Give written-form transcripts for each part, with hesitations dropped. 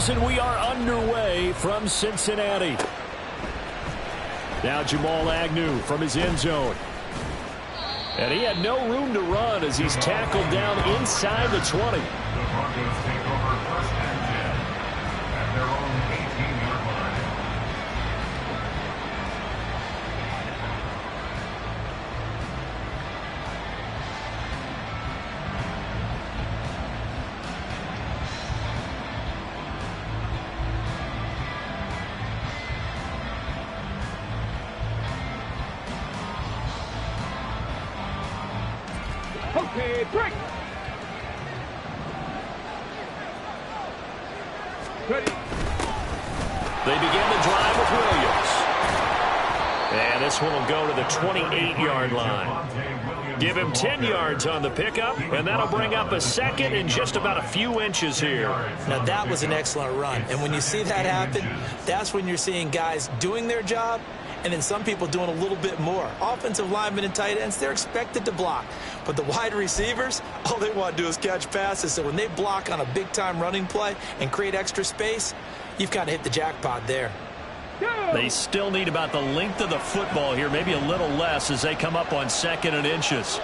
Steelers, and we are underway from Cincinnati. Now Jamal Agnew from his end zone. And he had no room to run as he's tackled down inside the 20. The Broncos take over 1st and 10 at their own 18-yard line. Okay, break. Ready. They begin the drive with Williams. And this one will go to the 28-yard line. Give him 10 yards on the pickup, and that'll bring up a second in just about a few inches here. Now, that was an excellent run. And when you see that happen, that's when you're seeing guys doing their job, and then some people doing a little bit more. Offensive linemen and tight ends, they're expected to block. But the wide receivers, all they want to do is catch passes. So when they block on a big-time running play and create extra space, you've kind of hit the jackpot there. They still need about the length of the football here, maybe a little less as they come up on 2nd and inches.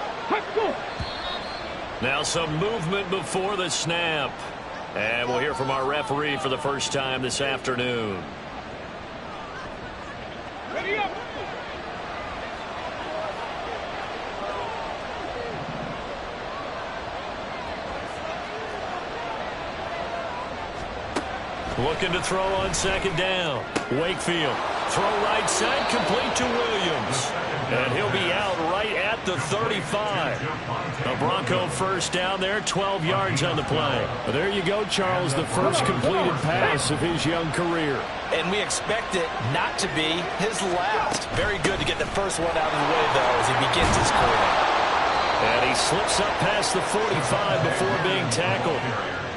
Now some movement before the snap. And we'll hear from our referee for the first time this afternoon. Ready up. Looking to throw on 2nd down. Wakefield. Throw right side, complete to Williams. And he'll be out right at the 35. The Bronco first down there, 12 yards on the play. Well, there you go, Charles, the first completed pass of his young career. And we expect it not to be his last. Very good to get the first one out of the way, though, as he begins his career. And he slips up past the 45 before being tackled.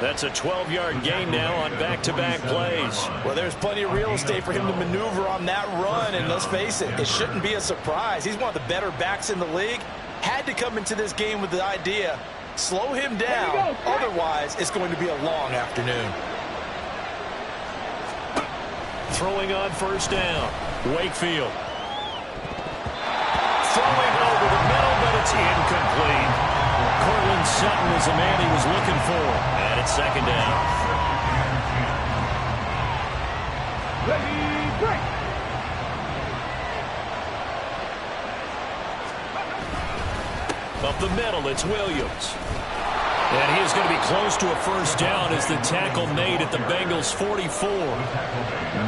That's a 12-yard gain now on back-to-back plays. Well, there's plenty of real estate for him to maneuver on that run, and let's face it, it shouldn't be a surprise. He's one of the better backs in the league. Had to come into this game with the idea, slow him down, otherwise it's going to be a long afternoon. Throwing on 1st down, Wakefield. Throwing over the middle, but it's incomplete. Cortland Sutton is the man he was looking for. And it's 2nd down. Ready, break. Up the middle, it's Williams. And he is going to be close to a 1st down as the tackle made at the Bengals' 44.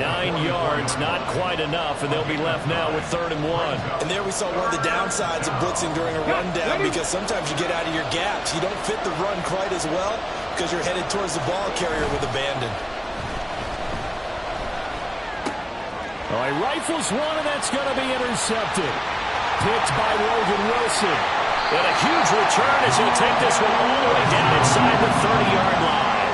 9 yards, not quite enough, and they'll be left now with 3rd and 1. And there we saw one of the downsides of blitzing during a rundown, because sometimes you get out of your gaps. You don't fit the run quite as well because you're headed towards the ball carrier with abandon. Oh, he rifles one, and that's going to be intercepted. Picked by Logan Wilson. And a huge return as he'll take this one all the way down inside the 30-yard line.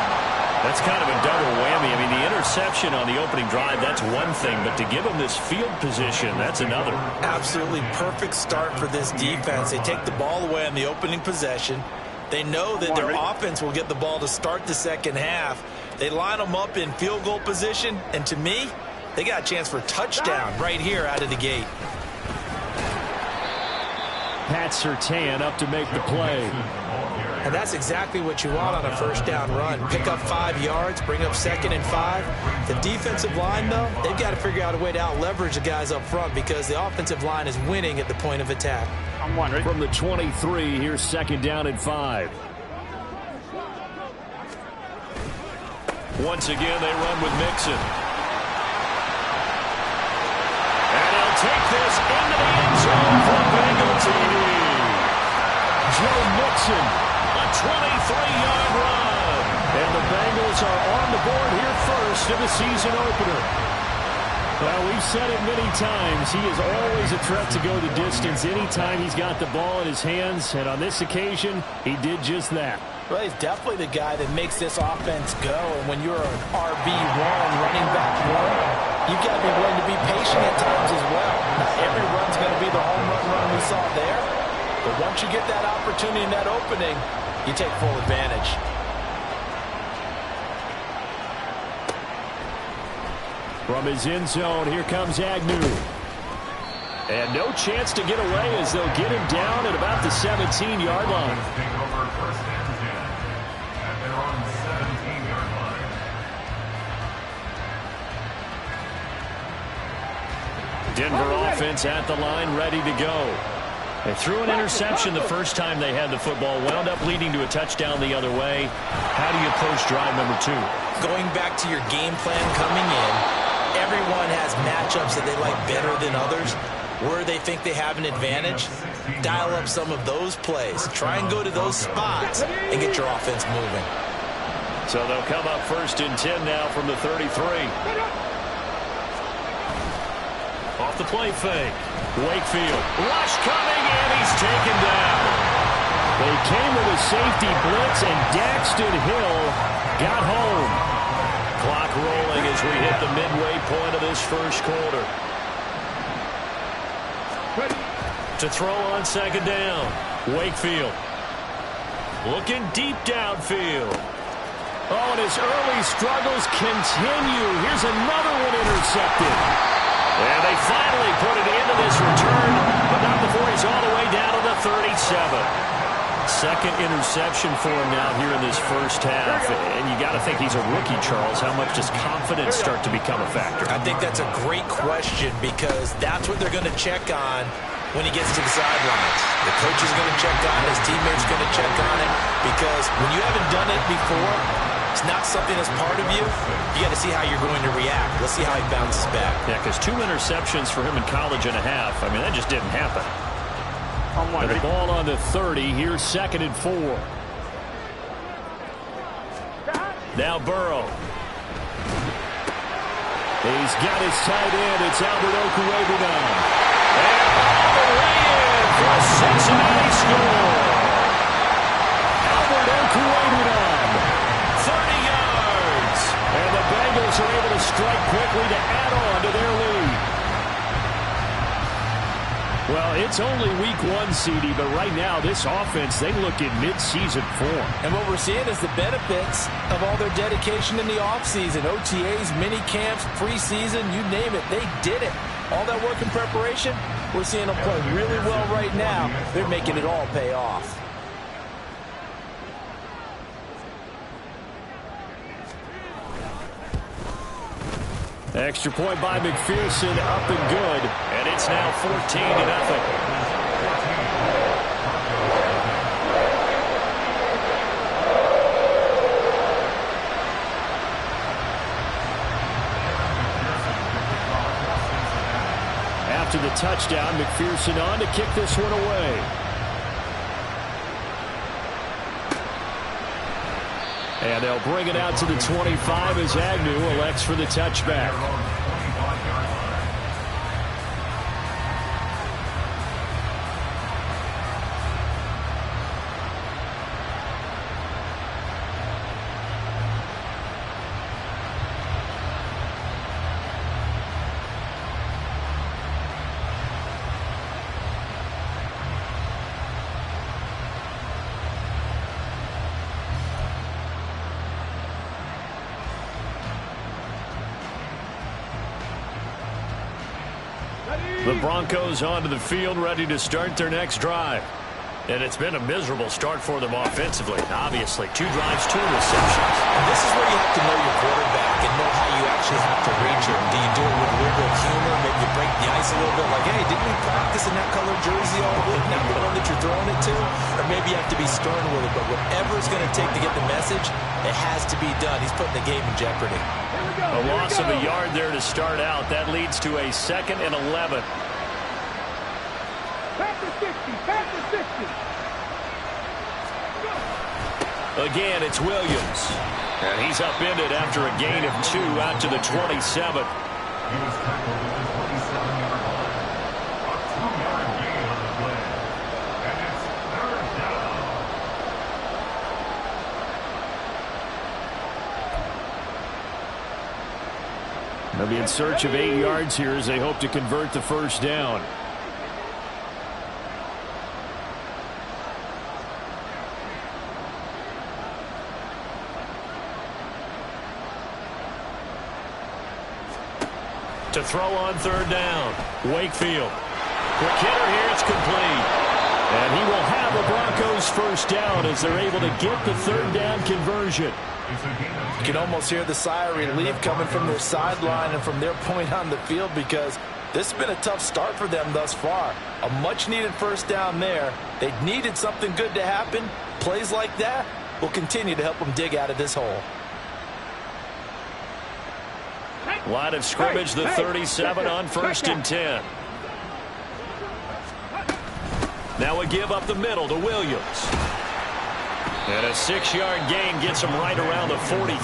That's kind of a double whammy. I mean, the interception on the opening drive, that's one thing. But to give him this field position, that's another. Absolutely perfect start for this defense. They take the ball away on the opening possession. They know that their offense will get the ball to start the 2nd half. They line them up in field goal position. And to me, they got a chance for a touchdown right here out of the gate. Pat Surtain up to make the play. And that's exactly what you want on a 1st down run. Pick up 5 yards, bring up 2nd and 5. The defensive line, though, they've got to figure out a way to out-leverage the guys up front because the offensive line is winning at the point of attack. I'm wondering. From the 23, here's 2nd down and 5. Once again, they run with Mixon. And he'll take this into the end zone for Bengal TD. Joe Mixon, a 23-yard run. And the Bengals are on the board here first in the season opener. Well, we've said it many times. He is always a threat to go the distance anytime he's got the ball in his hands. And on this occasion, he did just that. Well, he's definitely the guy that makes this offense go. And when you're an RB1, running back one, you've got to be willing to be patient at times as well. Not every run's going to be the home run we saw there. But once you get that opportunity in that opening, you take full advantage. From his end zone, here comes Agnew. And no chance to get away as they'll get him down at about the 17-yard line. Take over first and 10 at their own 17-yard line. Denver offense at the line, ready to go. They threw an interception the first time they had the football, wound up leading to a touchdown the other way. How do you approach drive number 2? Going back to your game plan coming in, everyone has matchups that they like better than others. Where they think they have an advantage, dial up some of those plays. Try and go to those spots and get your offense moving. So they'll come up first and 10 now from the 33. Off the play fake. Wakefield. Rush coming, and he's taken down. They came with a safety blitz, and Daxton Hill got home. Clock rolling as we hit the midway point of this first quarter. To throw on second down. Wakefield. Looking deep downfield. Oh, and his early struggles continue. Here's another one intercepted. And they finally put it into this return, but not before he's all the way down to the 37. Second interception for him now here in this first half. And you got to think he's a rookie, Charles. How much does confidence start to become a factor? I think that's a great question because that's what they're going to check on when he gets to the sidelines. The coach is going to check on it. His teammates are going to check on it because when you haven't done it before, it's not something that's part of you. You got to see how you're going to react. Let's see how he bounces back. Yeah, because 2 interceptions for him in college and a half. I mean, that just didn't happen. And the ball on the 30. Here's second and 4. Now Burrow. He's got his tight end. It's Albert Okwuegbunam. And all the way in for a Cincinnati score. Albert Okwuegbunam. 30 yards. And the Bengals are able to strike quickly to add on to their lead. Well, it's only week 1, CD, but right now this offense, they look in mid-season form. And what we're seeing is the benefits of all their dedication in the offseason. OTAs, mini camps, preseason, you name it, they did it. All that work in preparation, we're seeing them play really well right now. They're making it all pay off. Extra point by McPherson, up and good. And it's now 14-0. After the touchdown, McPherson on to kick this one away. And they'll bring it out to the 25 as Agnew elects for the touchback. The Broncos onto the field, ready to start their next drive. And it's been a miserable start for them offensively. Obviously, 2 drives, 2 receptions. And this is where you have to know your quarterback and know how you actually have to reach him. Do you do it with a little bit of humor? Maybe you break the ice a little bit like, hey, didn't we practice in that color jersey all week? Not the one that you're throwing it to. Or maybe you have to be stern with it. But whatever it's going to take to get the message, it has to be done. He's putting the game in jeopardy. A loss of a yard there to start out. That leads to a 2nd and 11. Pass the 60. Again, it's Williams. And he's upended after a gain of 2 out to the 27. He was tackled at the 27-yard line. A 2-yard gain on the play. And it's 3rd down. They'll be in search of 8 yards here as they hope to convert the first down. to throw on third down. Wakefield. Quick hitter here. It's complete. And he will have the Broncos first down as they're able to get the third down conversion. You can almost hear the sigh of relief coming from their sideline and from their point on the field, because this has been a tough start for them thus far. A much-needed first down there. They needed something good to happen. Plays like that will continue to help them dig out of this hole. Line of scrimmage, the 37 on 1st and 10. Now a give up the middle to Williams. And a 6-yard gain gets him right around the 43.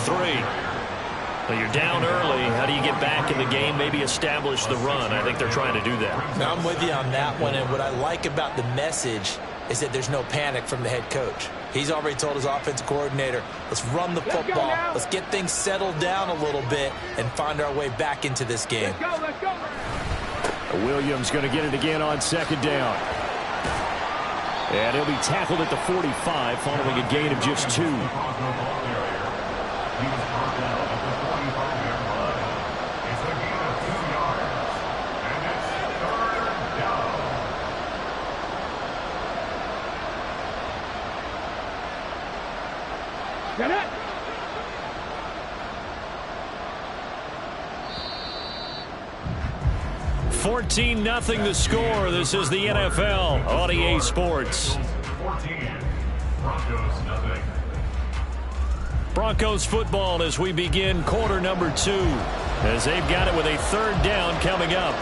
Well, you're down early. How do you get back in the game, maybe establish the run? I think they're trying to do that. Now, I'm with you on that one, and what I like about the message is that there's no panic from the head coach. He's already told his offensive coordinator, let's run the football. Let's get things settled down a little bit and find our way back into this game. Let's go. Williams going to get it again on 2nd down. And he'll be tackled at the 45 following a gain of just 2. Get it. $14-0 the score. This is the NFL on EA Sports. 14. Broncos nothing. Broncos football as we begin quarter number 2, as they've got it with a third down coming up.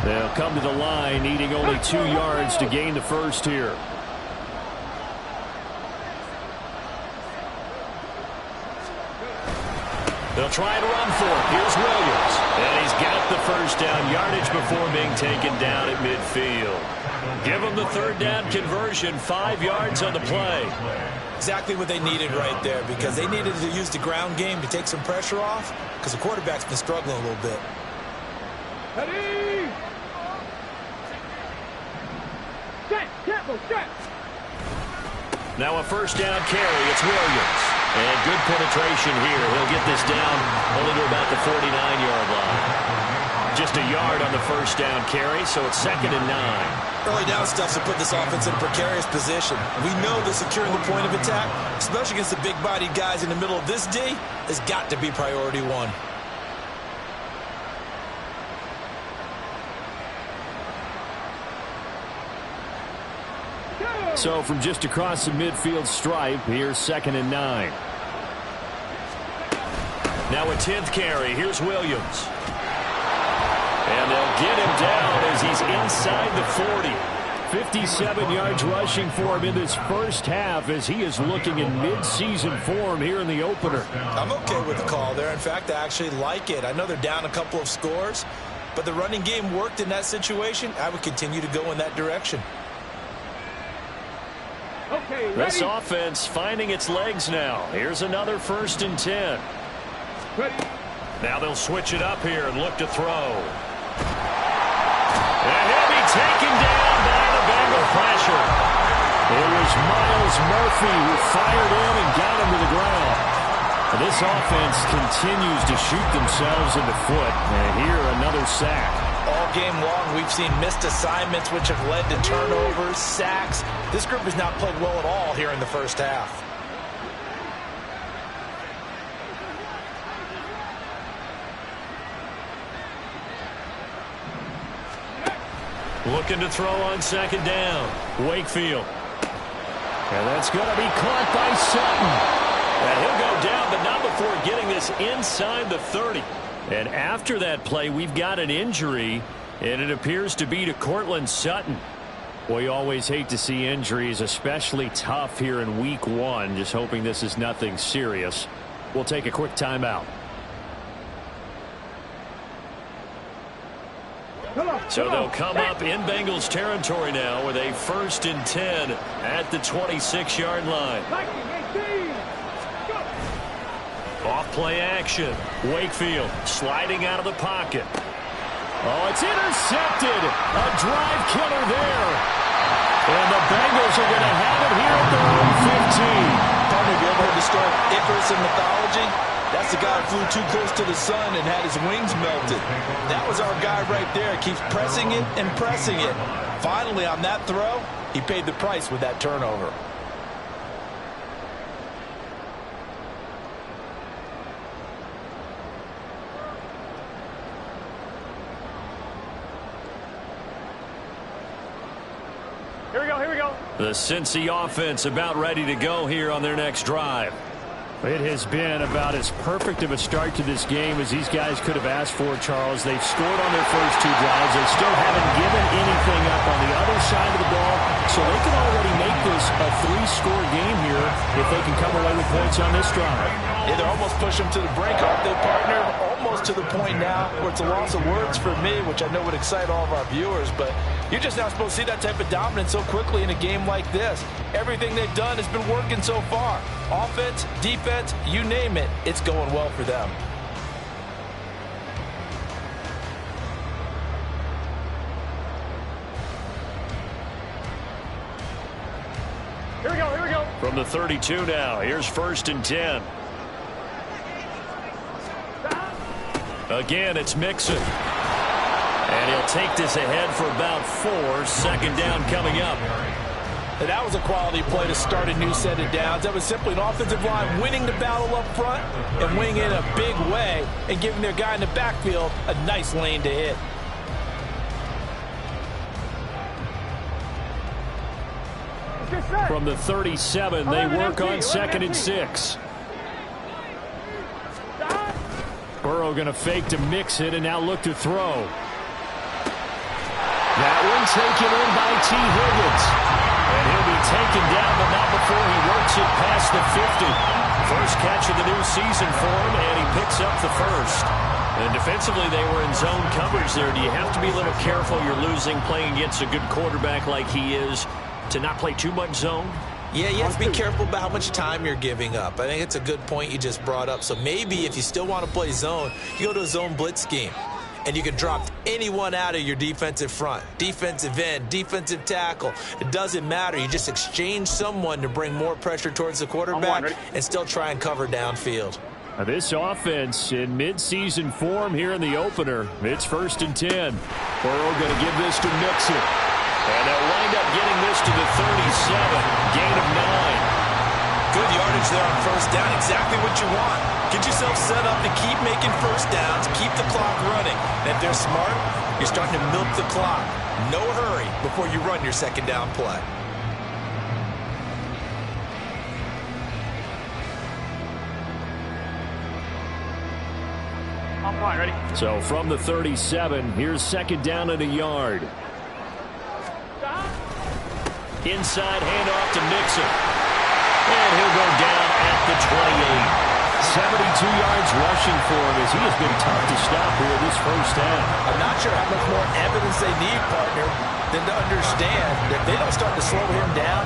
They'll come to the line needing only 2 yards to gain the first here. They'll try to run for it. Here's Williams. And he's got the first down yardage before being taken down at midfield. Give them the third down conversion, 5 yards on the play. Exactly what they needed right there, because they needed to use the ground game to take some pressure off, because the quarterback's been struggling a little bit. Ready. Set. Now a first down carry. It's Williams. And good penetration here. He'll get this down only to about the 49-yard line. Just a yard on the first down carry, so it's 2nd and 9. Early down stuff to put this offense in a precarious position. We know that securing the point of attack, especially against the big-bodied guys in the middle of this D, has got to be priority 1. So from just across the midfield stripe, here's 2nd and 9. Now a 10th carry. Here's Williams. And they'll get him down as he's inside the 40. 57 yards rushing for him in this first half as he is looking in mid-season form here in the opener. I'm okay with the call there. In fact, I actually like it. I know they're down a couple of scores, but the running game worked in that situation. I would continue to go in that direction. Okay, This ready. offense finding its legs now. Here's another 1st and 10. Ready. Now they'll switch it up here and look to throw. And he'll be taken down by the Bengal pressure. It was Miles Murphy who fired in and got him to the ground. And this offense continues to shoot themselves in the foot. And here another sack. All game long, we've seen missed assignments, which have led to turnovers, sacks. This group has not played well at all here in the first half. Looking to throw on 2nd down. Wakefield. And that's going to be caught by Sutton. And he'll go down, but not before getting this inside the 30. And after that play, we've got an injury, and it appears to be to Courtland Sutton. We always hate to see injuries, especially tough here in week 1. Just hoping this is nothing serious. We'll take a quick timeout. So they'll come up in Bengals territory now with a 1st and 10 at the 26-yard line. Off play action. Wakefield sliding out of the pocket. Oh, it's intercepted. A drive killer there. And the Bengals are going to have it here at their own 50. sort of Icarus in mythology? That's the guy who flew too close to the sun and had his wings melted. That was our guy right there. Keeps pressing it and pressing it. Finally, on that throw, he paid the price with that turnover. Here we go, here we go. The Cincy offense about ready to go here on their next drive. It has been about as perfect of a start to this game as these guys could have asked for, Charles. They've scored on their first two drives. They still haven't given anything up on the other side of the ball, so they can already make this a three-score game here if they can come away with points on this drive. Yeah, they're almost pushing them to the brink, aren't they, partner? Almost to the point now where it's a loss of words for me, which I know would excite all of our viewers, but you're just not supposed to see that type of dominance so quickly in a game like this. Everything they've done has been working so far. Offense, defense, you name it, it's going well for them. Here we go, here we go. From the 32 now, here's 1st and 10. Again, it's Mixon. And he'll take this ahead for about 4. 2nd down coming up. And that was a quality play to start a new set of downs. That was simply an offensive line winning the battle up front and winning in a big way and giving their guy in the backfield a nice lane to hit. From the 37, they work on 2nd and 6. Burrow going to fake to mix it and now look to throw. That one taken in by T. Higgins. And he'll be taken down, but not before he works it past the 50. First catch of the new season for him, and he picks up the first. And defensively, they were in zone coverage there. Do you have to be a little careful? You're losing playing against a good quarterback like he is to not play too much zone? Yeah, you have to be careful about how much time you're giving up. I think it's a good point you just brought up. So maybe if you still want to play zone, you go to a zone blitz scheme. And you can drop anyone out of your defensive front, defensive end, defensive tackle. It doesn't matter. You just exchange someone to bring more pressure towards the quarterback and still try and cover downfield. Now this offense in midseason form here in the opener. It's 1st and 10. Burrow going to give this to Mixon. And they'll wind up getting this to the 37. Gain of 9. Good yardage there on 1st down. Exactly what you want. Get yourself set up to keep making 1st downs, keep the clock running. And if they're smart, you're starting to milk the clock. No hurry before you run your 2nd down play. I'm fine, ready? So from the 37, here's 2nd down and a yard. Inside handoff to Mixon. And he'll go down at the 28. 72 yards rushing for him as he has been tough to stop here this 1st half. I'm not sure how much more evidence they need, partner, than to understand that if they don't start to slow him down,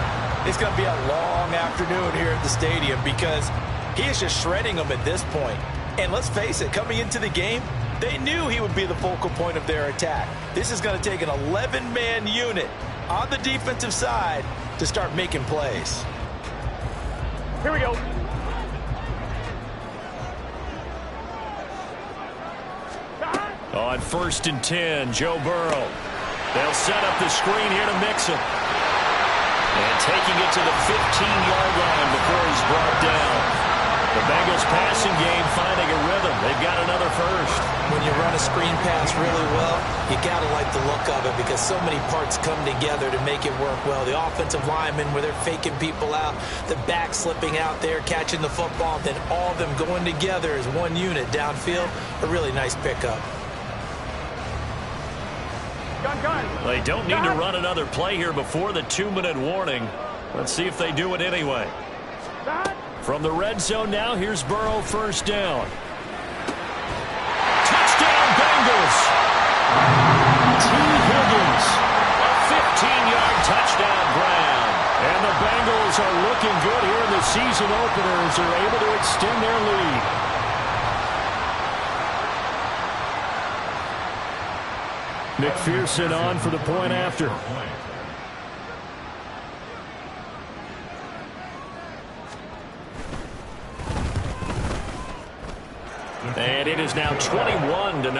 it's going to be a long afternoon here at the stadium because he is just shredding them at this point. And let's face it, coming into the game, they knew he would be the focal point of their attack. This is going to take an 11-man unit on the defensive side to start making plays. Here we go. On 1st and 10, Joe Burrow. They'll set up the screen here to Mixon. And taking it to the 15-yard line before he's brought down. The Bengals passing game finding a rhythm. They've got another first. When you run a screen pass really well, you got to like the look of it because so many parts come together to make it work well. The offensive linemen where they're faking people out, the back slipping out there, catching the football, then all of them going together as one unit downfield. A really nice pickup. They don't need to run another play here before the 2-minute warning. Let's see if they do it anyway. From the red zone now, here's Burrow 1st down. Touchdown Bengals! T. Higgins. A 15-yard touchdown grab. And the Bengals are looking good here in the season opener as they're able to extend their lead. McPherson on for the point after. And it is now 21-0.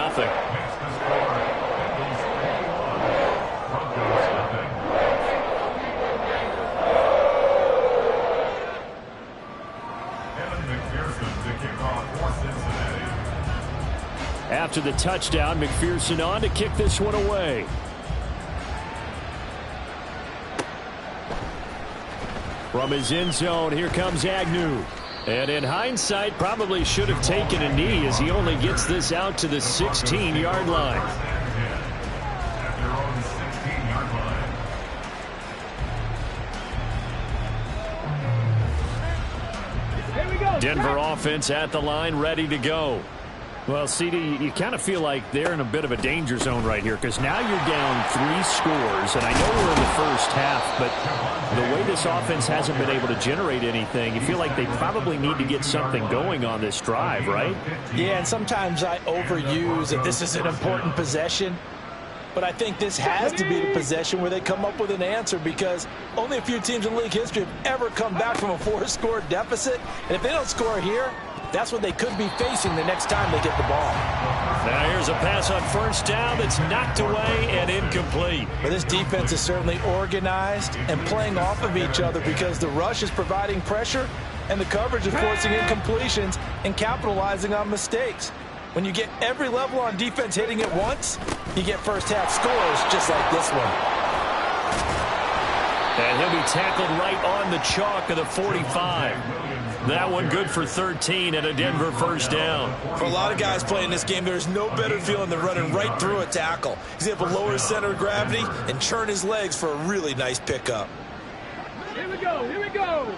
After the touchdown, McPherson on to kick this one away. From his end zone, here comes Agnew. And in hindsight, probably should have taken a knee as he only gets this out to the 16-yard line. Denver offense at the line, ready to go. Well, CD, you kind of feel like they're in a bit of a danger zone right here because now you're down 3 scores, and I know we're in the first half, but the way this offense hasn't been able to generate anything, you feel like they probably need to get something going on this drive, right? Yeah, and sometimes I overuse that this is an important possession, but I think this has to be the possession where they come up with an answer because only a few teams in league history have ever come back from a 4-score deficit, and if they don't score here, that's what they could be facing the next time they get the ball. Now here's a pass on first down that's knocked away and incomplete. But this defense is certainly organized and playing off of each other because the rush is providing pressure and the coverage is forcing incompletions and capitalizing on mistakes. When you get every level on defense hitting at once, you get first-half scores just like this one. And he'll be tackled right on the chalk of the 45. That one good for 13 and a Denver first down. For a lot of guys playing this game, there's no better feeling than running right through a tackle. He's able to lower his center of gravity and churn his legs for a really nice pickup. Here we go. Here we go.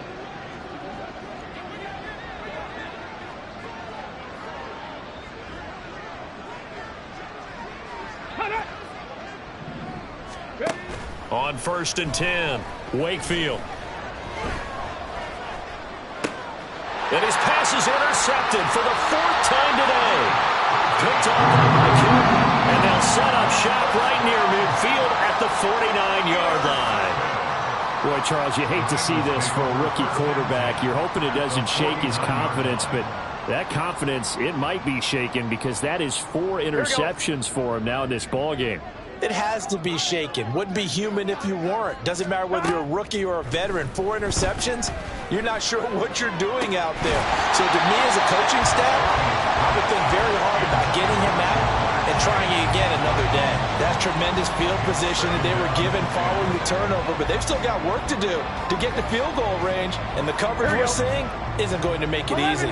On 1st and 10, Wakefield. And his pass is intercepted for the 4th time today. Picked off by Kim, and they'll set up shop right near midfield at the 49-yard line. Boy, Charles, you hate to see this for a rookie quarterback. You're hoping it doesn't shake his confidence, but that confidence, it might be shaken because that is 4 interceptions for him now in this ballgame. It has to be shaken. Wouldn't be human if you weren't. Doesn't matter whether you're a rookie or a veteran. 4 interceptions, you're not sure what you're doing out there. So to me as a coaching staff, I would think very hard about getting him out and trying again another day. That's tremendous field position that they were given following the turnover, but they've still got work to do to get to field goal range, and the coverage we're seeing isn't going to make it easy.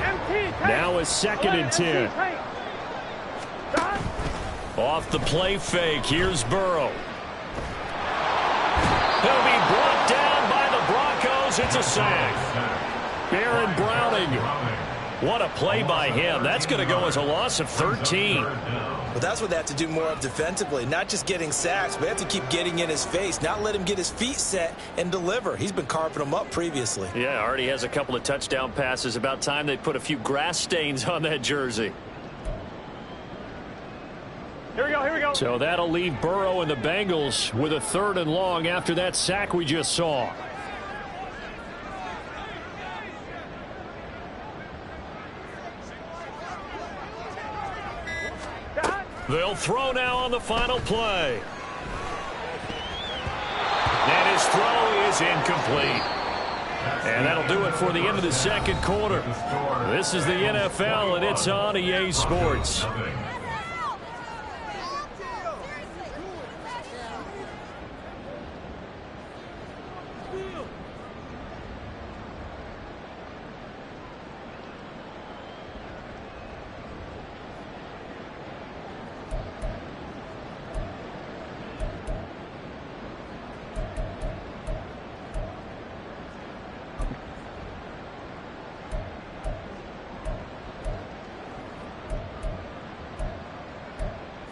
Now a 2nd and 10. Off the play fake, here's Burrow. He'll be brought down by the Broncos. It's a sack. Aaron Browning. What a play by him. That's going to go as a loss of 13. But that's what they have to do more of defensively. Not just getting sacks, but they have to keep getting in his face, not let him get his feet set and deliver. He's been carving them up previously. Yeah, already has a couple of touchdown passes. About time they put a few grass stains on that jersey. Here we go. Here we go. So that'll leave Burrow and the Bengals with a 3rd and long after that sack we just saw. They'll throw now on the final play. And his throw is incomplete. And that'll do it for the end of the 2nd quarter. This is the NFL, and it's on EA Sports.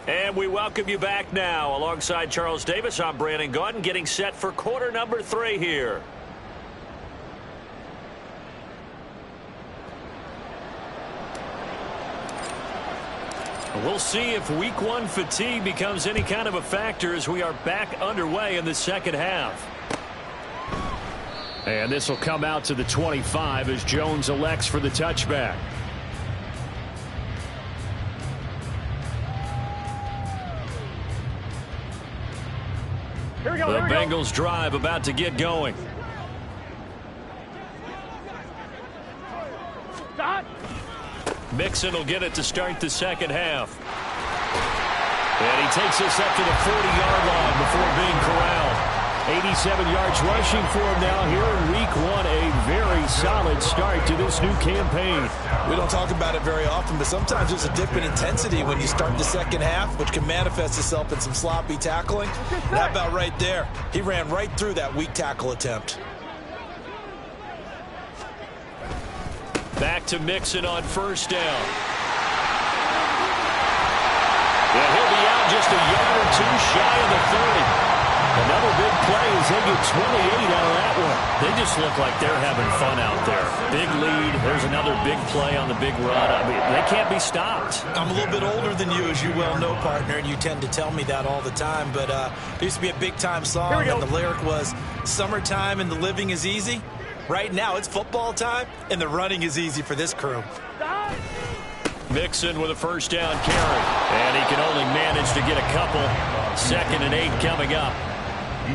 And we welcome you back now. Alongside Charles Davis, I'm Brandon Gaudin, getting set for quarter number 3 here. We'll see if week 1 fatigue becomes any kind of a factor as we are back underway in the 2nd half. And this will come out to the 25 as Jones elects for the touchback. The Bengals drive about to get going. Mixon will get it to start the second half. And he takes us up to the 40-yard line before being corralled. 87 yards rushing for him now here in Week 1. A very solid start to this new campaign. We don't talk about it very often, but sometimes there's a dip in intensity when you start the second half, which can manifest itself in some sloppy tackling. And how about right there? He ran right through that weak tackle attempt. Back to Mixon on first down. Yeah, he'll be out just a yard or two shy of the 30. Another big play as they get 28 out of that one. They just look like they're having fun out there. Big lead. There's another big play on the big run. I mean, they can't be stopped. I'm a little bit older than you, as you well know, partner, and you tend to tell me that all the time. But there used to be a big-time song, and the lyric was, "Summertime and the living is easy." Right now, it's football time, and the running is easy for this crew. Mixon with a first down carry. And he can only manage to get a couple. 2nd and 8 coming up.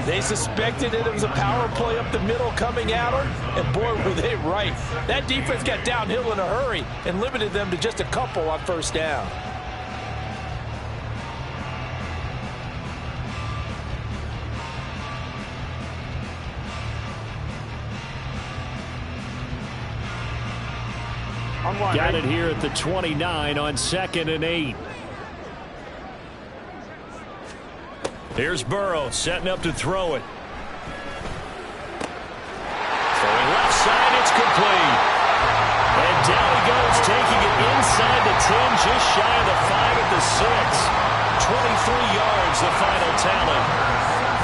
They suspected it was a power play up the middle coming at them, and boy, were they right. That defense got downhill in a hurry and limited them to just a couple on first down. Got it here at the 29 on 2nd and 8. Here's Burrow setting up to throw it. Throwing left side, it's complete. And down he goes, taking it inside the 10, just shy of the 5 at the 6. 23 yards, the final tally.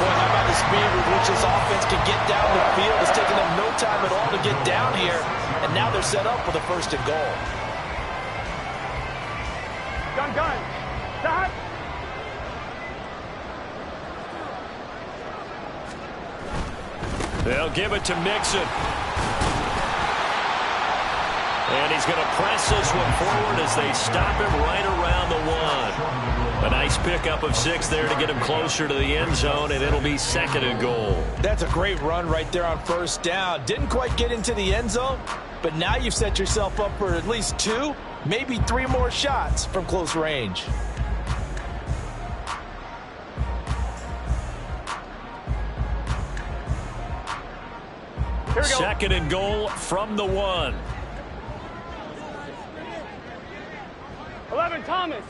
Boy, how about the speed with which this offense can get down the field? It's taken them no time at all to get down here, and now they're set up for the 1st and goal. Gun. Stop. They'll give it to Mixon. And he's going to press this one forward as they stop him right around the 1. A nice pickup of 6 there to get him closer to the end zone, and it'll be 2nd and goal. That's a great run right there on first down. Didn't quite get into the end zone, but now you've set yourself up for at least 2, maybe 3 more shots from close range. Here we go. 2nd and goal from the 1. 11, Thomas.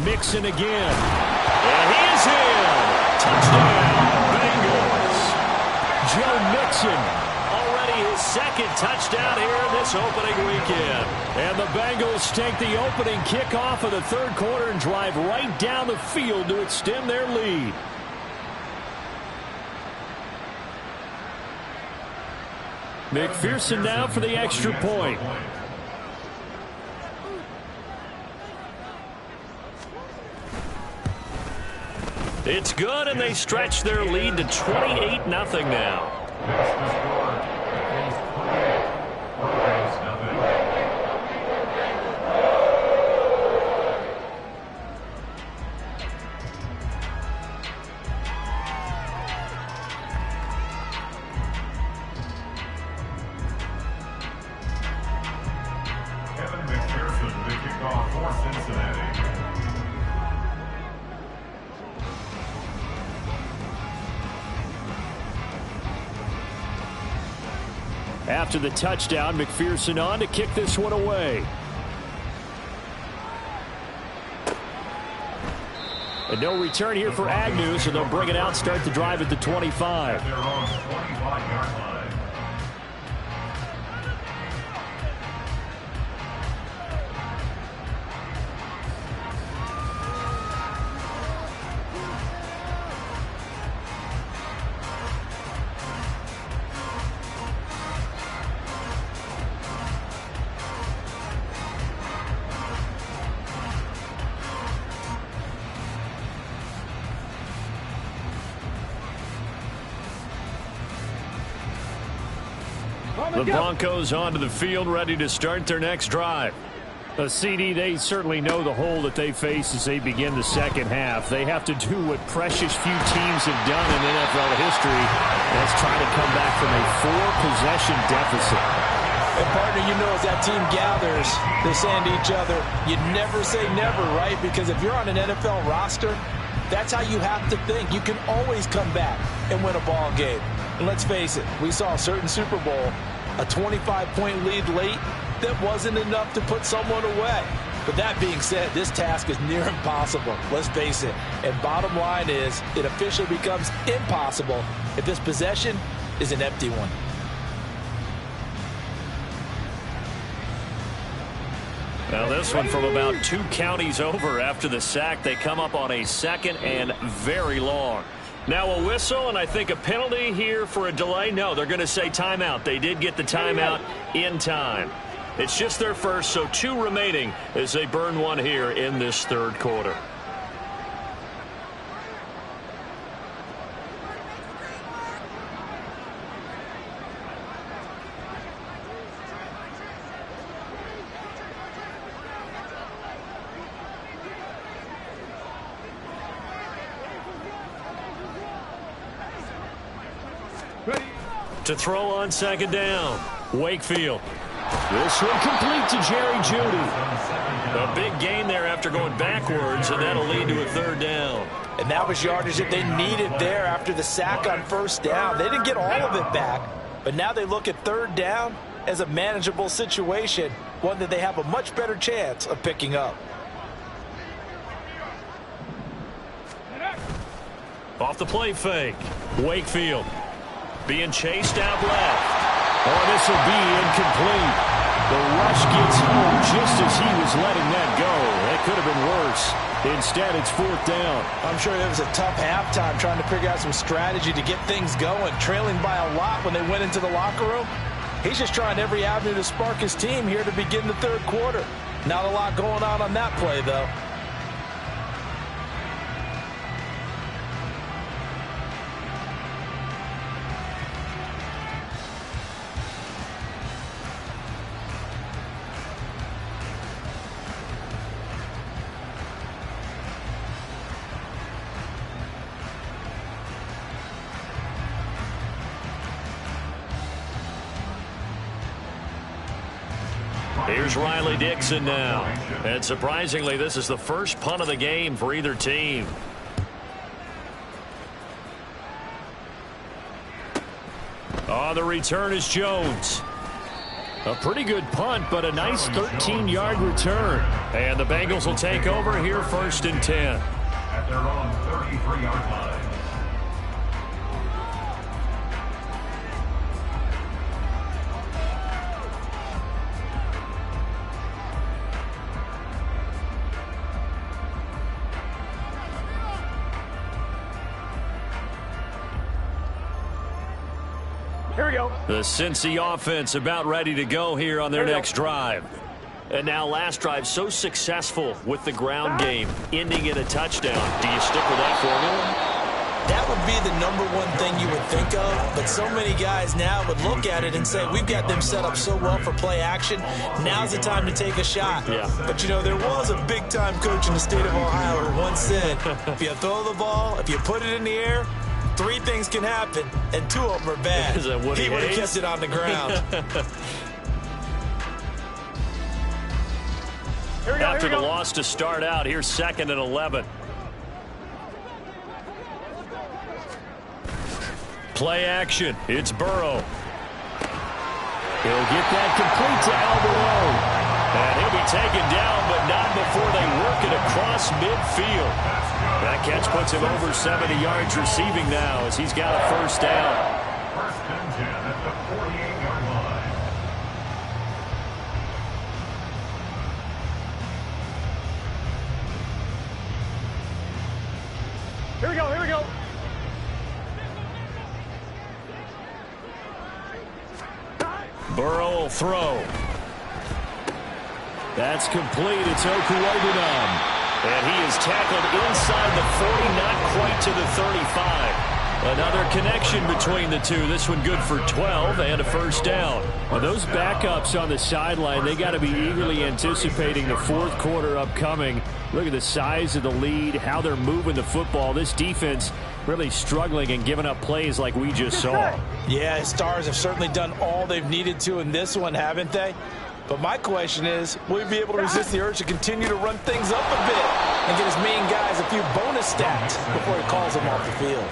Mixon again. And he is in. Touchdown, Bengals. Joe Mixon. Already his 2nd touchdown here this opening weekend. And the Bengals take the opening kickoff of the 3rd quarter and drive right down the field to extend their lead. McPherson now for the extra point. It's good, and they stretch their lead to 28-0 now. After the touchdown, McPherson on to kick this one away. And no return here for Agnew, so they'll bring it out, start the drive at the 25. Their own 25-yard line. The Broncos onto the field, ready to start their next drive. CD, they certainly know the hole that they face as they begin the second half. They have to do what precious few teams have done in NFL history. That's try to come back from a 4-possession deficit. And partner, you know, as that team gathers, they're saying to each other, you never say never, right? Because if you're on an NFL roster, that's how you have to think. You can always come back and win a ball game. And let's face it, we saw a certain Super Bowl, a 25-point lead late, that wasn't enough to put someone away. But that being said, this task is near impossible. Let's face it. And bottom line is, it officially becomes impossible if this possession is an empty one. Now this one from about 2 counties over after the sack. They come up on a 2nd and very long. Now a whistle and I think a penalty here for a delay. No, they're going to say timeout. They did get the timeout in time. It's just their first, so 2 remaining as they burn one here in this third quarter. To throw on 2nd down, Wakefield. This one complete to Jerry Jeudy. A big gain there after going backwards, and that'll lead to a 3rd down. And that was yardage that they needed there after the sack on 1st down. They didn't get all of it back, but now they look at 3rd down as a manageable situation, one that they have a much better chance of picking up. Off the play fake, Wakefield being chased out left. Oh, this will be incomplete. The rush gets home just as he was letting that go. That could have been worse. Instead, it's 4th down. I'm sure it was a tough halftime trying to figure out some strategy to get things going, trailing by a lot when they went into the locker room. He's just trying every avenue to spark his team here to begin the third quarter. Not a lot going on that play, though. Here's Riley Dixon now. And surprisingly, this is the first punt of the game for either team. On the return is Jones. A pretty good punt, but a nice 13-yard return. And the Bengals will take over here 1st and 10. At their own 33-yard line. Here we go. The Cincy offense about ready to go here on their next drive. And now last drive so successful with the ground game, ending in a touchdown. Do you stick with that formula? That would be the #1 thing you would think of, but so many guys now would look at it and say, we've got them set up so well for play action, now's the time to take a shot. Yeah. But, you know, there was a big-time coach in the state of Ohio who once said, if you throw the ball, if you put it in the air, 3 things can happen, and 2 of them are bad. Is that what he would have hates? kept it on the ground. Here we go. After Here we the go. loss to start out, here's 2nd and 11. Play action. It's Burrow. He'll get that complete to Alvarado. And he'll be taken down, but not before they work it across midfield. That catch puts him over 70 yards receiving now as he's got a 1st down. 1st and 10 at the 48-yard line. Here we go. Here we go. Burrow will throw. That's complete. It's Okuwabunam. And he is tackled inside the 40, not quite to the 35. Another connection between the two. This one good for 12 and a first down. Well, those backups on the sideline, they got to be eagerly anticipating the fourth quarter upcoming. Look at the size of the lead, how they're moving the football. This defense really struggling and giving up plays like we just saw. Yeah, Stars have certainly done all they've needed to in this one, haven't they? But my question is, will he be able to resist the urge to continue to run things up a bit and get his main guys a few bonus stats before he calls them off the field?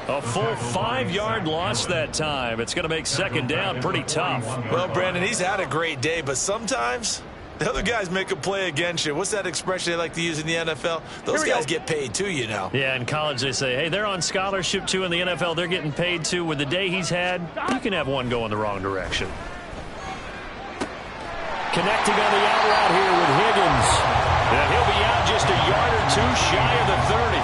A full 5-yard loss that time. It's going to make second down pretty tough. Well, Brandon, he's had a great day, but sometimes the other guys make a play against you. What's that expression they like to use in the NFL? Those guys get paid too, you know. Yeah, in college they say, hey, they're on scholarship too. In the NFL, they're getting paid too. With the day he's had, you can have one go in the wrong direction. Connecting on the out route here with Higgins. And he'll be out just a yard or two shy of the 30.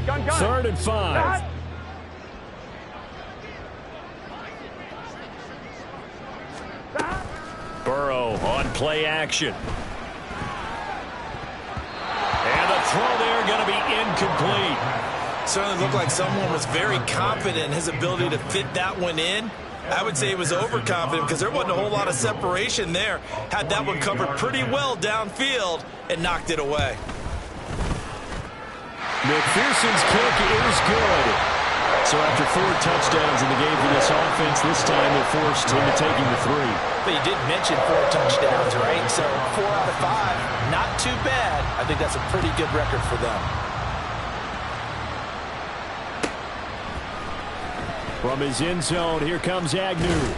Gun. 3rd and 5. Burrow on play action. And the throw there going to be incomplete. Certainly looked like someone was very confident in his ability to fit that one in. I would say he was overconfident because there wasn't a whole lot of separation there. Had that one covered pretty well downfield and knocked it away. McPherson's kick is good. So after 4 touchdowns in the game for this offense, this time they're forced into taking the 3. But you did mention 4 touchdowns, right? So 4 out of 5, not too bad. I think that's a pretty good record for them. From his end zone, here comes Agnew.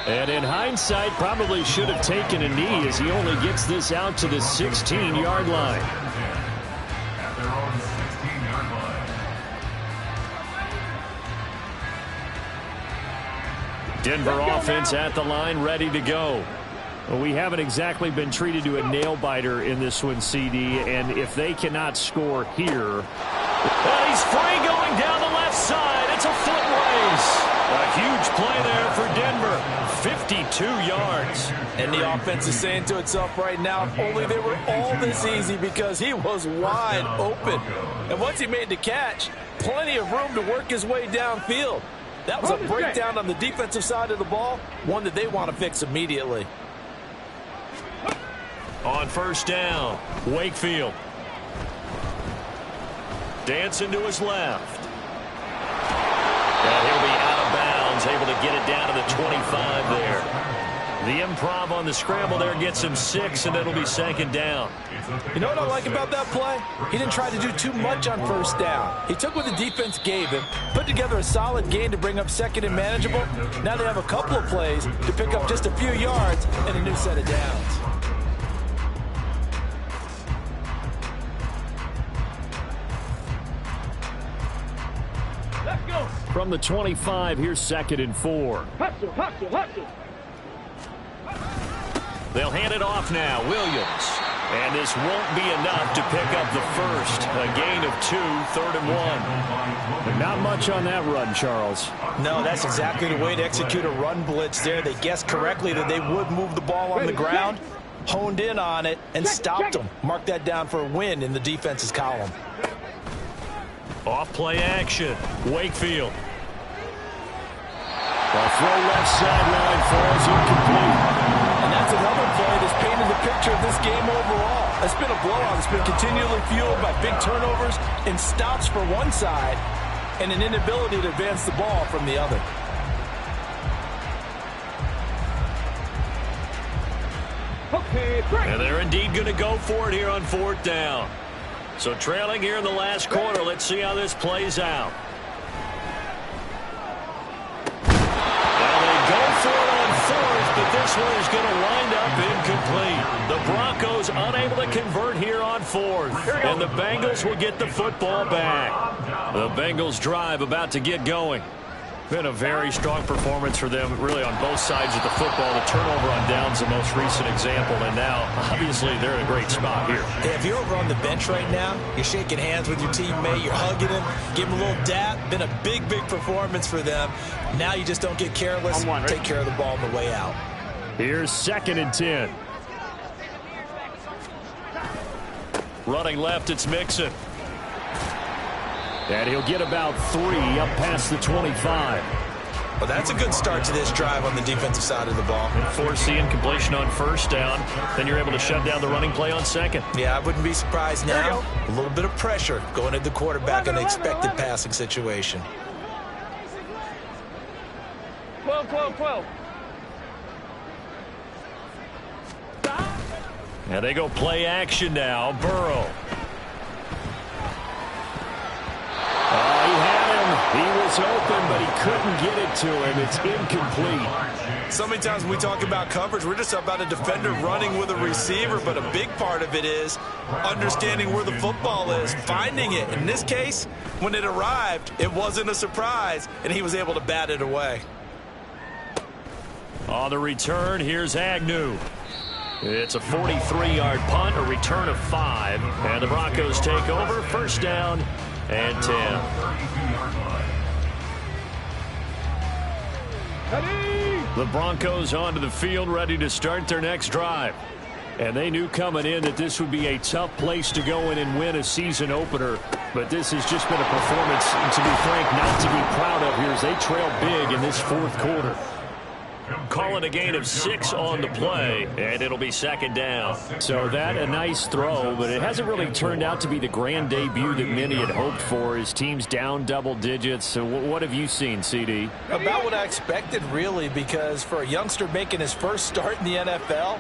And in hindsight, probably should have taken a knee as he only gets this out to the 16-yard line. At their own 16-yard line. Denver offense at the line, ready to go. Well, we haven't exactly been treated to a nail-biter in this one, CD, and if they cannot score here... Well, he's free going down the left side. It's a foot race. A huge play there for Denver. 52 yards. And the offense is saying to itself right now, if only they were all this easy because he was wide open. And once he made the catch, plenty of room to work his way downfield. That was a breakdown on the defensive side of the ball, one that they want to fix immediately. On first down, Wakefield. Dancing to his left. And he'll be out of bounds, able to get it down to the 25 there. The improv on the scramble there gets him 6, and it'll be second down. You know what I like about that play? He didn't try to do too much on first down. He took what the defense gave him, put together a solid gain to bring up second and manageable. Now they have a couple of plays to pick up just a few yards and a new set of downs. Let's go. From the 25, here's 2nd and 4. Hustle. They'll hand it off now. Williams. And this won't be enough to pick up the first. A gain of 2, 3rd and 1. Not much on that run, Charles. No, that's exactly the way to execute a run blitz there. They guessed correctly that they would move the ball on the ground, honed in on it, and stopped them. Mark that down for a win in the defense's column. Off play action. Wakefield. The throw left sideline falls incomplete. And that's another play that's painted the picture of this game overall. It's been a blowout. It's been continually fueled by big turnovers and stops for one side and an inability to advance the ball from the other. And they're indeed going to go for it here on 4th down. So trailing here in the last quarter. Let's see how this plays out. Well, they go for it on 4th, but this one is going to wind up incomplete. The Broncos unable to convert here on 4th, and the Bengals will get the football back. The Bengals drive about to get going. Been a very strong performance for them, really, on both sides of the football. The turnover on downs, the most recent example, and now, obviously, they're in a great spot here. Hey, if you're over on the bench right now, you're shaking hands with your teammate, you're hugging him, give him a little dap. Been a big, big performance for them. Now you just don't get careless. Take care of the ball on the way out. Here's 2nd and 10. Running left, it's Mixon. And he'll get about 3 up past the 25. Well, that's a good start to this drive on the defensive side of the ball. Forcing completion on 1st down. Then you're able to shut down the running play on 2nd. Yeah, I wouldn't be surprised now. A little bit of pressure going at the quarterback in the expected passing situation. 12, 12, 12. And they go play action now. Burrow. He had him. He was open, but he couldn't get it to him. It's incomplete. So many times when we talk about coverage, we're just about a defender running with a receiver, but a big part of it is understanding where the football is, finding it. In this case, when it arrived, it wasn't a surprise, and he was able to bat it away. On the return, here's Agnew. It's a 43-yard punt, a return of 5, and the Broncos take over. 1st down and 10. The Broncos onto the field, ready to start their next drive. And they knew coming in that this would be a tough place to go in and win a season opener. But this has just been a performance, to be frank, not to be proud of here as they trail big in this 4th quarter. Calling a gain of 6 on the play, and it'll be 2nd down. So that a nice throw, but it hasn't really turned out to be the grand debut that many had hoped for. His team's down double digits. So what have you seen, CD? About what I expected, really, because for a youngster making his first start in the NFL,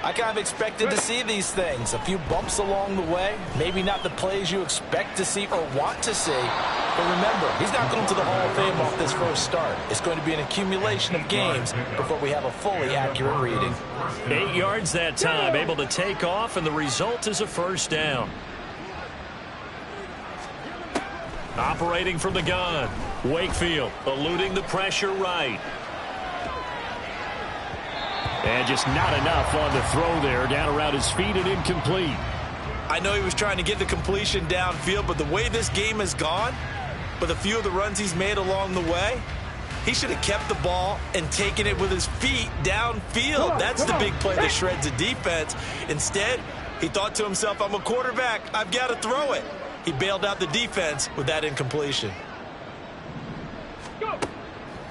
I kind of expected to see these things. A few bumps along the way, maybe not the plays you expect to see or want to see. But remember, he's not going to the Hall of Fame off this first start. It's going to be an accumulation of games before we have a fully accurate reading. 8 yards that time, able to take off, and the result is a 1st down. Operating from the gun, Wakefield eluding the pressure right. And just not enough on the throw there, down around his feet and incomplete. I know he was trying to get the completion downfield, but the way this game has gone, with a few of the runs he's made along the way, he should have kept the ball and taken it with his feet downfield. That's the big play that shreds a defense. Instead, he thought to himself, I'm a quarterback, I've got to throw it. He bailed out the defense with that incompletion.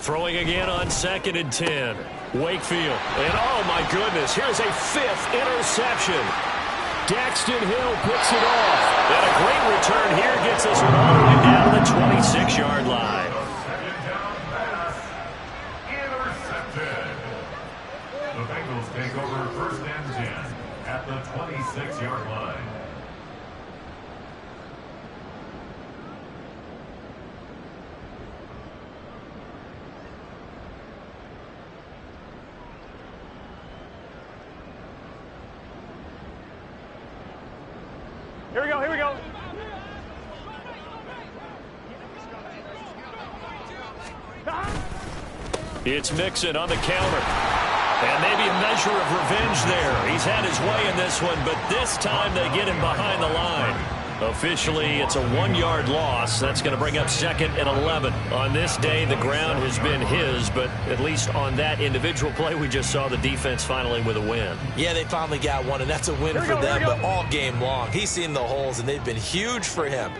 Throwing again on 2nd and 10. Wakefield. And oh my goodness, here's a 5th interception. Daxton Hill picks it off. And a great return here gets us all the way down to the 26-yard line. Intercepted. The Bengals take over 1st and 10 at the 26-yard line. Here we go, here we go. It's Mixon on the counter. And maybe a measure of revenge there. He's had his way in this one, but this time they get him behind the line. Officially, it's a 1-yard loss. That's going to bring up 2nd and 11. On this day, the ground has been his, but at least on that individual play, we just saw the defense finally with a win. Yeah, they finally got one, and that's a win for them, but all game long. He's seen the holes, and they've been huge for him.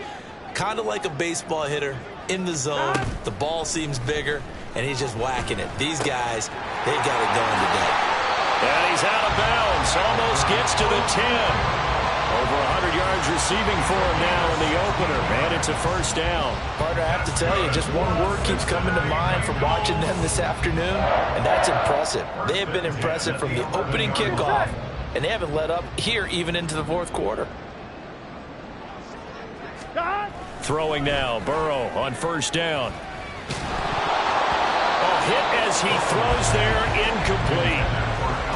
Kind of like a baseball hitter in the zone. The ball seems bigger, and he's just whacking it. These guys, they got it going today. And he's out of bounds. Almost gets to the 10. Over 100 yards receiving for him now in the opener, and it's a 1st down. Partner, I have to tell you, just one word keeps coming to mind from watching them this afternoon, and that's impressive. They have been impressive from the opening kickoff, and they haven't let up here even into the 4th quarter. Throwing now, Burrow on 1st down. A hit as he throws there, incomplete.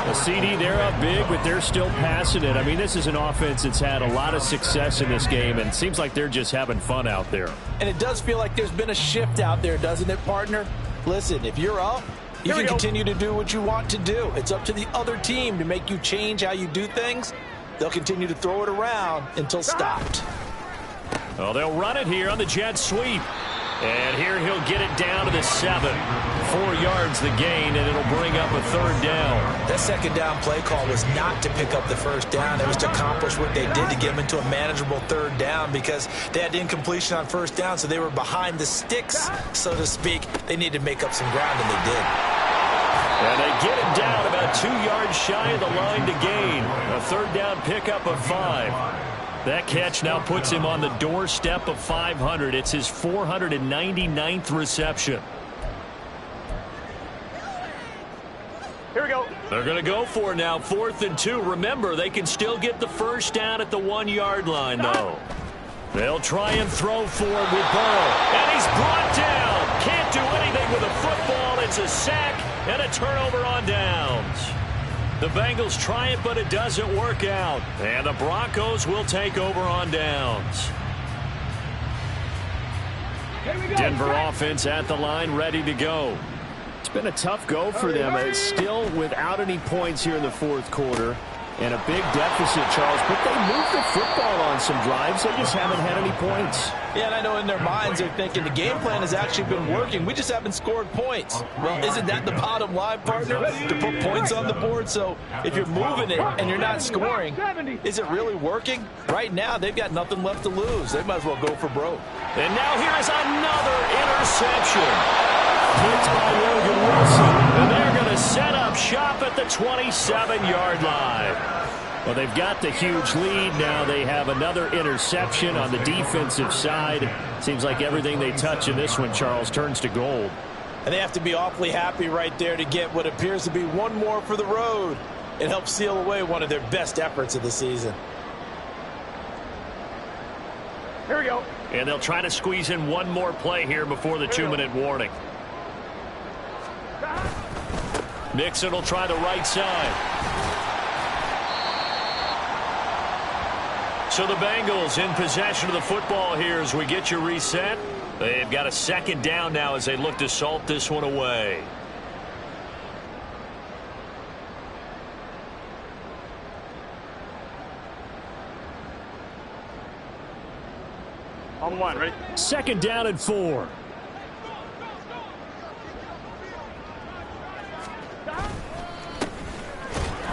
A CD, they're up big, but they're still passing it. I mean, this is an offense that's had a lot of success in this game, and it seems like they're just having fun out there. And it does feel like there's been a shift out there, doesn't it, partner? Listen, if you're up, you can continue to do what you want to do. It's up to the other team to make you change how you do things. They'll continue to throw it around until stopped. Well, they'll run it here on the jet sweep. And here he'll get it down to the 7. 4 yards the gain, and it'll bring up a 3rd down. That second down play call was not to pick up the first down. It was to accomplish what they did to get them into a manageable 3rd down because they had incompletion on first down, so they were behind the sticks, so to speak. They needed to make up some ground, and they did. And they get it down about 2 yards shy of the line to gain. A 3rd down pickup of 5. That catch now puts him on the doorstep of 500. It's his 499th reception. Here we go. They're going to go for it now, 4th and 2. Remember, they can still get the first down at the 1-yard line, though. They'll try and throw for it with Burrow. And he's brought down. Can't do anything with a football. It's a sack and a turnover on downs. The Bengals try it, but it doesn't work out. And the Broncos will take over on downs. Denver offense at the line, ready to go. It's been a tough go for them. It's still without any points here in the 4th quarter. And a big deficit, Charles. But they moved the football on some drives. They just haven't had any points. Yeah, and I know in their minds they're thinking the game plan has actually been working. We just haven't scored points. Well, isn't that the bottom line, partner? To put points on the board? So if you're moving it and you're not scoring, is it really working? Right now, they've got nothing left to lose. They might as well go for broke. And now here's another interception. Picked by Logan Wilson. And they're going to set up shop at the 27-yard line. Well, they've got the huge lead. Now they have another interception on the defensive side. Seems like everything they touch in this one, Charles, turns to gold. And they have to be awfully happy right there to get what appears to be one more for the road. It helps seal away one of their best efforts of the season. Here we go. And they'll try to squeeze in one more play here before the 2-minute warning. Mixon will try the right side. So the Bengals in possession of the football here as we get you reset. They've got a 2nd down now as they look to salt this one away. On 1, ready? 2nd down and 4.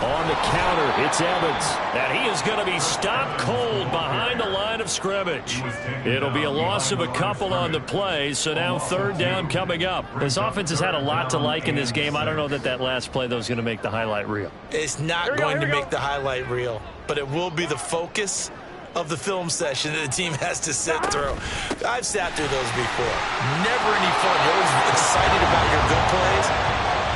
On the counter, it's Evans. And he is going to be stopped cold behind the line of scrimmage. It'll be a loss of a couple on the play, so now 3rd down coming up. This offense has had a lot to like in this game. I don't know that last play, though, is going to make the highlight reel. It's not going to make the highlight reel, but it will be the focus of the film session that the team has to sit through. I've sat through those before. Never any fun. You're always excited about your good plays,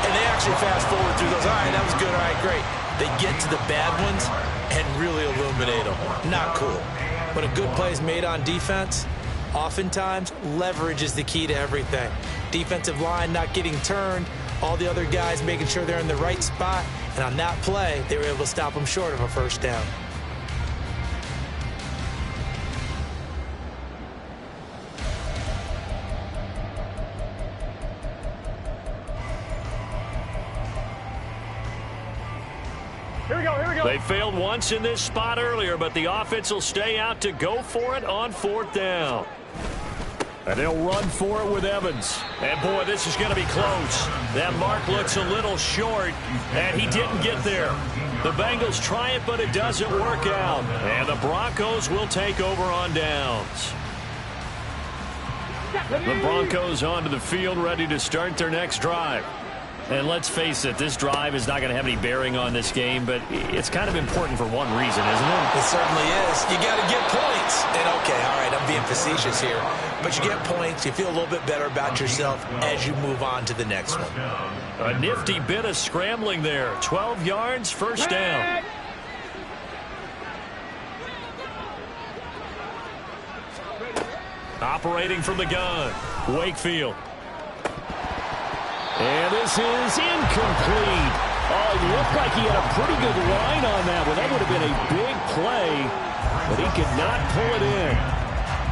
and they actually fast forward through those. All right, that was good. All right, great. They get to the bad ones and really illuminate them. Not cool. When a good play is made on defense, oftentimes leverage is the key to everything. Defensive line not getting turned, all the other guys making sure they're in the right spot, and on that play, they were able to stop them short of a first down. Here we go, here we go. They failed once in this spot earlier, but the offense will stay out to go for it on 4th down. And they'll run for it with Evans. And, boy, this is going to be close. That mark looks a little short, and he didn't get there. The Bengals try it, but it doesn't work out. And the Broncos will take over on downs. The Broncos onto the field, ready to start their next drive. And let's face it, this drive is not going to have any bearing on this game, but it's kind of important for one reason, isn't it? It certainly is. You got to get points. And, okay, all right, I'm being facetious here. But you get points, you feel a little bit better about yourself as you move on to the next one. A nifty bit of scrambling there. 12 yards, first down. Operating from the gun, Wakefield. And this is incomplete. Oh, it looked like he had a pretty good line on that one. That would have been a big play, but he could not pull it in.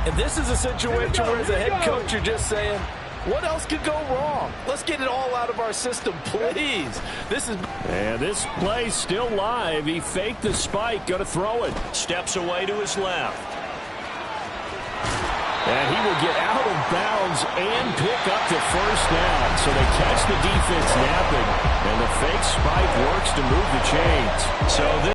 And this is a situation where, as a head coach, you're just saying, what else could go wrong? Let's get it all out of our system, please. And this play's still live. He faked the spike, going to throw it. Steps away to his left. And he will get out of bounds and pick up the first down. So they catch the defense napping, and the fake spike works to move the chains. So